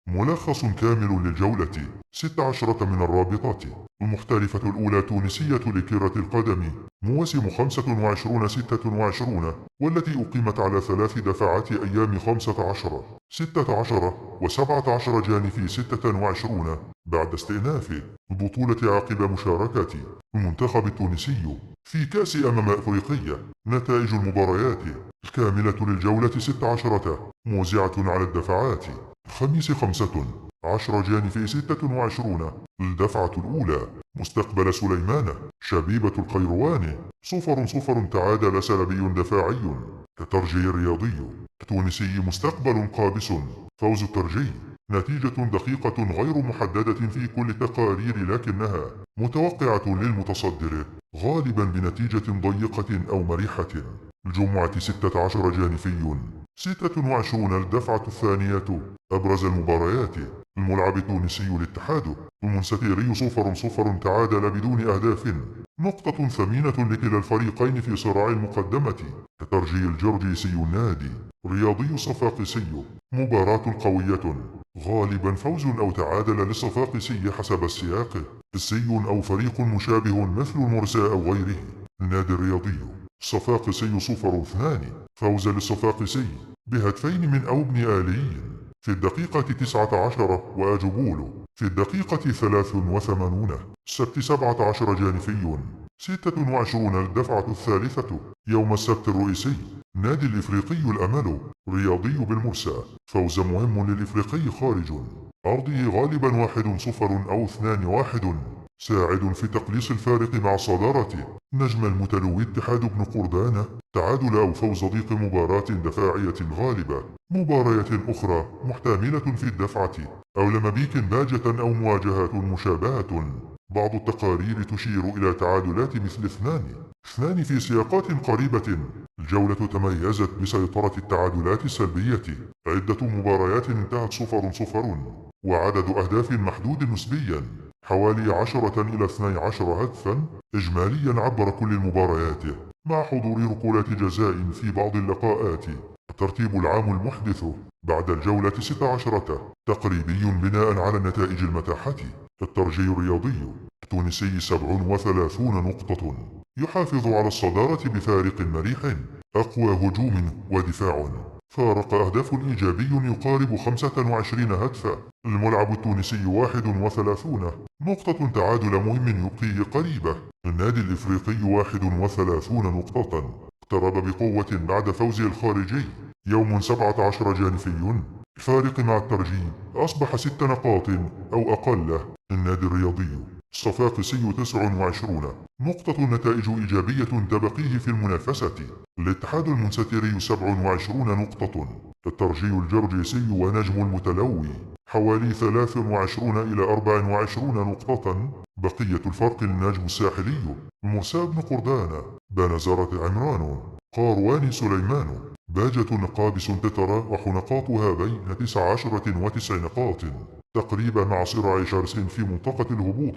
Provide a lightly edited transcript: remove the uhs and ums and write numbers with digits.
ملخص كامل للجولة 16 من الرابطات. المحترفة الأولى تونسية لكرة القدم، موسم 25-26، والتي أقيمت على 3 دفعات أيام 15 16 و17 جانفي 26 بعد استئناف البطولة عقب مشاركة المنتخب التونسي في كأس أفريقية. نتائج المباريات الكاملة للجولة 16 موزعة على الدفعات: الخميس 15 جانفي 26، الدفعة الأولى مستقبل سليمان شبيبة القيروان 0-0 تعادل سلبي دفاعي. الترجي الرياضي التونسي مستقبل قابس فوز الترجي، نتيجة دقيقة غير محددة في كل التقارير لكنها متوقعة للمتصدر غالبا بنتيجة ضيقة أو مريحة. الجمعة 16 جانفي 26، الدفعة الثانية. أبرز المباريات: الملعب التونسي الاتحاد المنستيري 0-0 تعادل بدون أهداف، نقطة ثمينة لكلا الفريقين في صراع المقدمة. الترجي الجرجيسي النادي رياضي الصفاقسي، مباراة قوية، غالبا فوز أو تعادل للصفاقسي حسب السياق، حسي أو فريق مشابه مثل المرسى أو غيره. النادي الرياضي الصفاقسي 0-2، فوز للصفاقسي بهدفين من أوبن آلي في الدقيقة 19 وأجبول في الدقيقة 83. السبت 17 جانفي 26، الدفعة الثالثة. يوم السبت الرئيسي نادي الإفريقي الأمل رياضي بالمرسى، فوز مهم للإفريقي خارج أرضه غالبا 1-0 أو 2-1، ساعد في تقليص الفارق مع صدارة نجم المتلو اتحاد بن قردان، تعادل أو فوز ضيق مباراة دفاعية غالبة. مباريات أخرى محتملة في الدفعة أو لمبيك باجة أو مواجهات مشابهة. بعض التقارير تشير إلى تعادلات مثل 2-2 في سياقات قريبة. الجولة تميزت بسيطرة التعادلات السلبية، عدة مباريات انتهت 0-0 وعدد أهداف محدود نسبيا حوالي 10 إلى 12 هدفا إجماليا عبر كل المباريات، مع حضور ركلات جزاء في بعض اللقاءات. الترتيب العام المحدث بعد الجولة 16 تقريبي بناء على النتائج المتاحة: الترجي الرياضي التونسي 37 نقطة، يحافظ على الصدارة بفارق مريح، أقوى هجوم ودفاع، فارق أهداف إيجابي يقارب 25 هدفا. الملعب التونسي 31 نقطة، تعادل مهم يبقيه قريبة. النادي الإفريقي 31 نقطة، اقترب بقوة بعد فوزه الخارجي يوم 17 جانفي. الفارق مع الترجي أصبح 6 نقاط أو أقل. النادي الرياضي الصفاقسي 29 نقطة، نتائج إيجابية تبقيه في المنافسة. الاتحاد المنستيري 27 نقطة. الترجي الجرجيسي ونجم المتلوي حوالي 23 إلى 24 نقطة. بقية الفرق النجم الساحلي المرسى بن قردان، بنزرة عمران، قاروان سليمان، باجة قابس تتراوح نقاطها بين 19 و9 نقاط تقريبا، مع صراع شرس في منطقة الهبوط